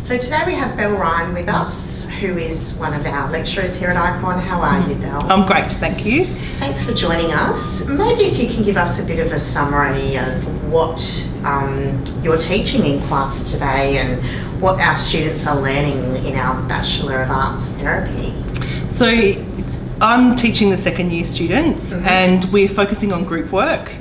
So today we have Belle Ryan with us, who is one of our lecturers here at Ikon. How are you, Belle? I'm great, thank you. Thanks for joining us. Maybe if you can give us a bit of a summary of what you're teaching in class today and what our students are learning in our Bachelor of Arts Therapy. So I'm teaching the second year students and we're focusing on group work.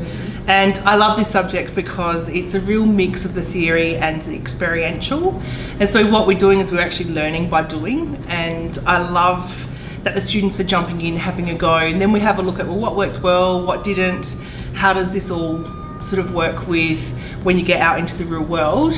And I love this subject because it's a real mix of the theory and the experiential. And so what we're doing is we're actually learning by doing. And I love that the students are jumping in, having a go. And then we have a look at, well, what worked well, what didn't, how does this all sort of work with when you get out into the real world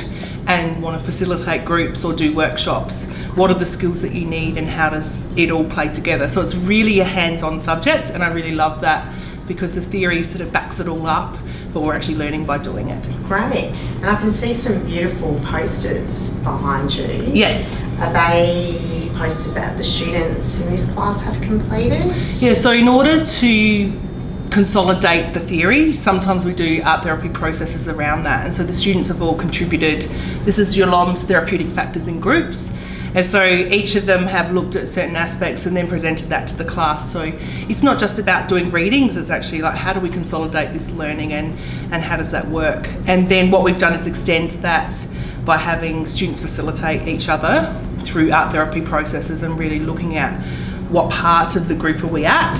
and want to facilitate groups or do workshops. What are the skills that you need and how does it all play together? So it's really a hands-on subject, and I really love that, because the theory sort of backs it all up, but we're actually learning by doing it. Great. And I can see some beautiful posters behind you. Yes. Are they posters that the students in this class have completed? Yeah, so in order to consolidate the theory, sometimes we do art therapy processes around that. And so the students have all contributed. This is Yolam's therapeutic factors in groups. And so each of them have looked at certain aspects and then presented that to the class. So it's not just about doing readings, it's actually like, how do we consolidate this learning and how does that work? And then what we've done is extend that by having students facilitate each other through art therapy processes and really looking at what part of the group are we at,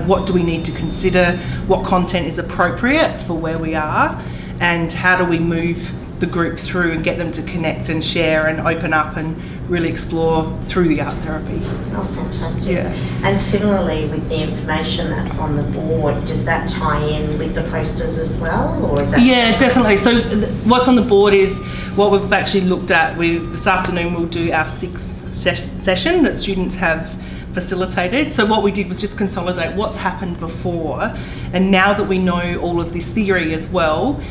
what do we need to consider, what content is appropriate for where we are, and how do we move the group through and get them to connect and share and open up and really explore through the art therapy. Oh, fantastic. Yeah. And similarly with the information that's on the board, does that tie in with the posters as well, or is that? Yeah, definitely. So what's on the board is what we've actually looked at. This afternoon we'll do our sixth session that students have facilitated. So what we did was just consolidate what's happened before, and now that we know all of this theory as well,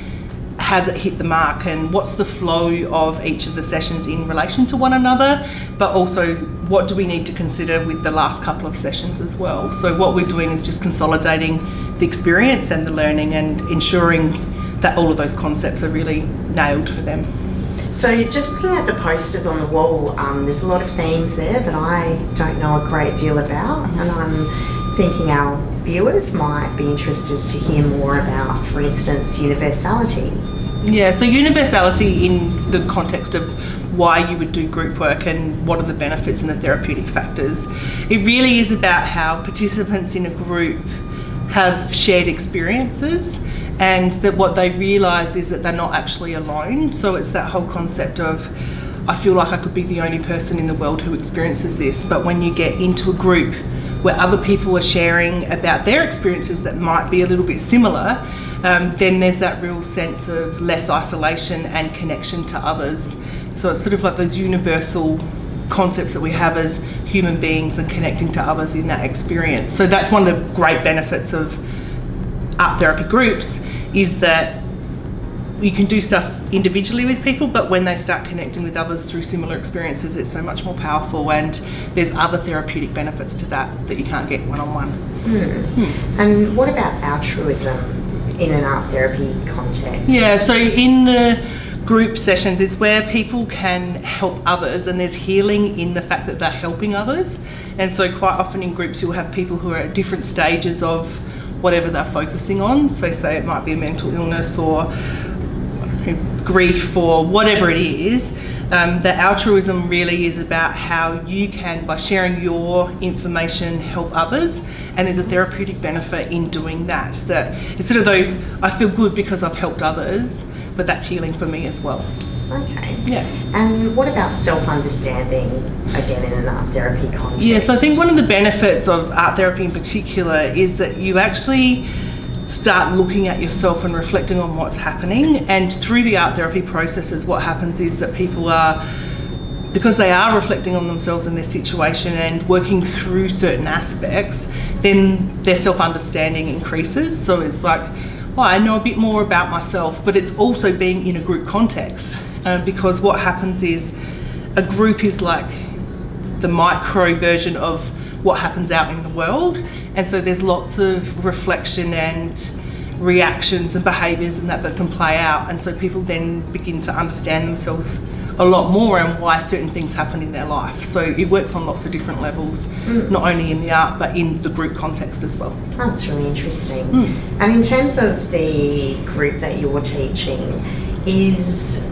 has it hit the mark, and what's the flow of each of the sessions in relation to one another, but also what do we need to consider with the last couple of sessions as well. So what we're doing is just consolidating the experience and the learning and ensuring that all of those concepts are really nailed for them. So just looking at the posters on the wall, there's a lot of themes there that I don't know a great deal about, and I'm thinking our viewers might be interested to hear more about, for instance, universality. Yeah, so universality in the context of why you would do group work and what are the benefits and the therapeutic factors. It really is about how participants in a group have shared experiences, and that what they realise is that they're not actually alone. So it's that whole concept of, I feel like I could be the only person in the world who experiences this, but when you get into a group where other people are sharing about their experiences that might be a little bit similar, then there's that real sense of less isolation and connection to others. So it's sort of like those universal concepts that we have as human beings and connecting to others in that experience. So that's one of the great benefits of art therapy groups, is that you can do stuff individually with people, but when they start connecting with others through similar experiences, it's so much more powerful, and there's other therapeutic benefits to that you can't get one-on-one. And what about altruism in an art therapy context? Yeah, so in the group sessions, it's where people can help others, and there's healing in the fact that they're helping others. And so quite often in groups you'll have people who are at different stages of whatever they're focusing on. So say it might be a mental illness or grief or whatever it is. The altruism really is about how you can, by sharing your information, help others, and there's a therapeutic benefit in doing that. That it's sort of those, I feel good because I've helped others, but that's healing for me as well. Okay. Yeah. And what about self-understanding, again, in an art therapy context? Yeah, so I think one of the benefits of art therapy in particular is that you actually start looking at yourself and reflecting on what's happening. And through the art therapy processes, what happens is that people are, because they are reflecting on themselves and their situation and working through certain aspects, then their self-understanding increases. So it's like, well, I know a bit more about myself, but it's also being in a group context. Because what happens is a group is like the micro version of what happens out in the world. And so there's lots of reflection and reactions and behaviours and that can play out, and so people then begin to understand themselves a lot more and why certain things happen in their life. So it works on lots of different levels, not only in the art but in the group context as well. Oh, that's really interesting. And in terms of the group that you're teaching, is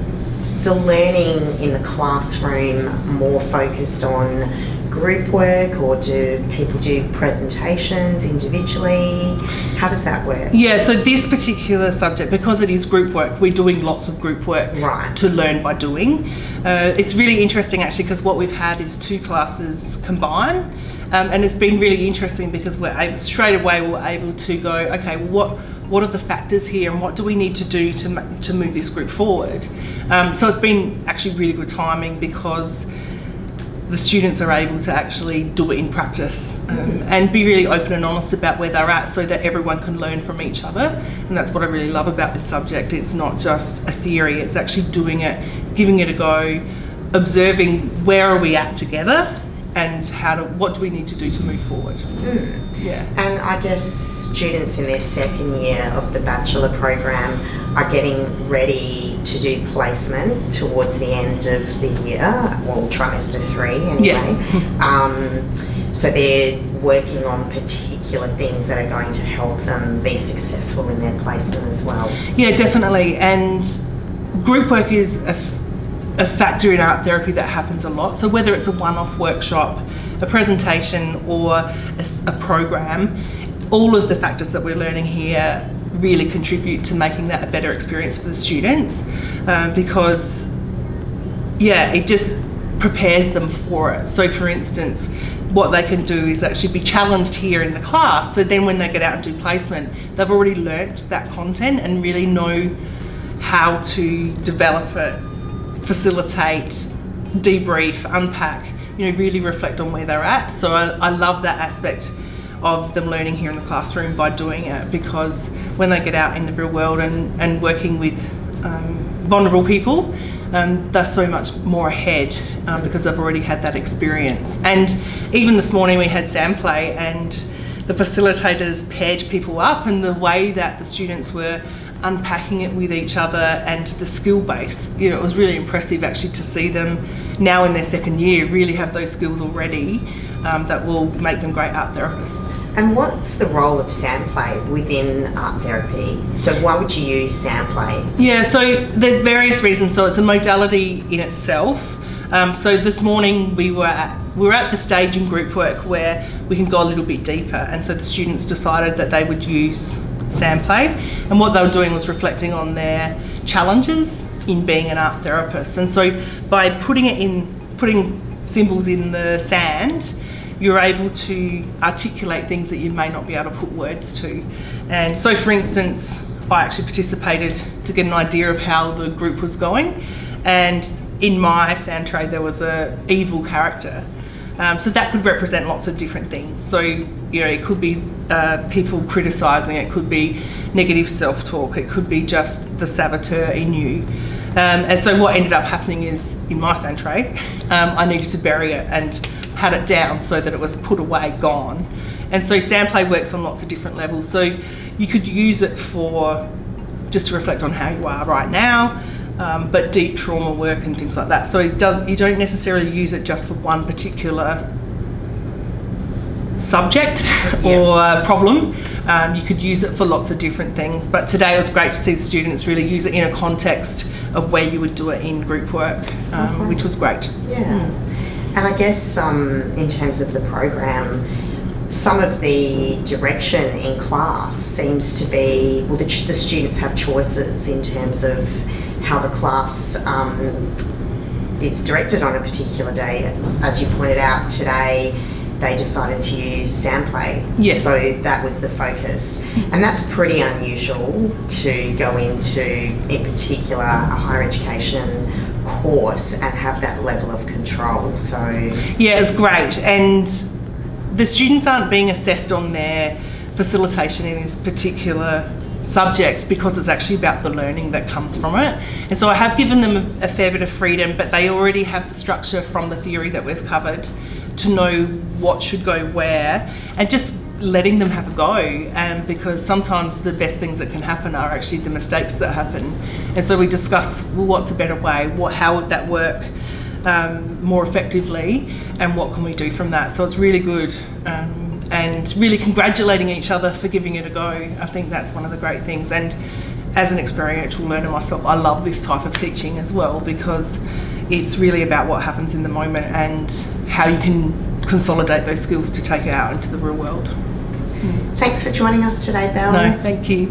the learning in the classroom more focused on group work, or do people do presentations individually? How does that work? Yeah, so this particular subject, because it is group work, we're doing lots of group work to learn by doing. It's really interesting actually, because what we've had is 2 classes combine, and it's been really interesting because straight away we're able to go, okay, what are the factors here and what do we need to do to move this group forward? So it's been actually really good timing, because the students are able to actually do it in practice, and be really open and honest about where they're at, so that everyone can learn from each other. And that's what I really love about this subject. It's not just a theory, it's actually doing it, giving it a go, observing where are we at together and what do we need to do to move forward. Yeah. And I guess students in their second year of the Bachelor program are getting ready to do placement towards the end of the year, well, trimester 3 anyway. Yes. So they're working on particular things that are going to help them be successful in their placement as well. Yeah, definitely. And group work is a factor in art therapy that happens a lot. So whether it's a one-off workshop, a presentation, or a program, all of the factors that we're learning here really contribute to making that a better experience for the students, because it just prepares them for it. So for instance, what they can do is actually be challenged here in the class, so then when they get out and do placement, they've already learnt that content and really know how to develop it, facilitate, debrief, unpack, really reflect on where they're at. So I love that aspect of them learning here in the classroom by doing it, because when they get out in the real world and working with vulnerable people, they're so much more ahead, because they've already had that experience. And even this morning we had Sam play, and the facilitators paired people up, and the way that the students were unpacking it with each other and the skill base, it was really impressive actually to see them now in their second year really have those skills already, that will make them great art therapists. And what's the role of Samplay within art therapy? So why would you use Samplay? Yeah, so there's various reasons. So it's a modality in itself. So this morning we were at the stage in group work where we can go a little bit deeper, and so the students decided that they would use Samplay, and what they were doing was reflecting on their challenges in being an art therapist. And so by putting symbols in the sand, you're able to articulate things that you may not be able to put words to. And so for instance, I actually participated to get an idea of how the group was going, and in my sand tray there was a evil character. So that could represent lots of different things. So it could be people criticising, it could be negative self-talk, it could be just the saboteur in you. And so what ended up happening is, in my sand tray, I needed to bury it and pat it down so that it was put away, gone. And so Sandplay works on lots of different levels. So you could use it for just to reflect on how you are right now, but deep trauma work and things like that. So you don't necessarily use it just for one particular subject or problem. You could use it for lots of different things, but today it was great to see the students really use it in a context of where you would do it in group work, which was great. Yeah. And I guess in terms of the program, some of the direction in class seems to be, well, the students have choices in terms of how the class is directed on a particular day. As you pointed out today, they decided to use Sandplay. Yes. So that was the focus. And that's pretty unusual to go into, in particular, a higher education course and have that level of control. So yeah, it's great. And the students aren't being assessed on their facilitation in this particular subject because it's actually about the learning that comes from it. And so I have given them a fair bit of freedom, but they already have the structure from the theory that we've covered to know what should go where, and just letting them have a go, because sometimes the best things that can happen are actually the mistakes that happen. And so we discuss, well, what's a better way, how would that work more effectively, and what can we do from that. So it's really good, and really congratulating each other for giving it a go. I think that's one of the great things. And as an experiential learner myself, I love this type of teaching as well, because it's really about what happens in the moment and how you can consolidate those skills to take it out into the real world. Thanks for joining us today, Belle. No, thank you.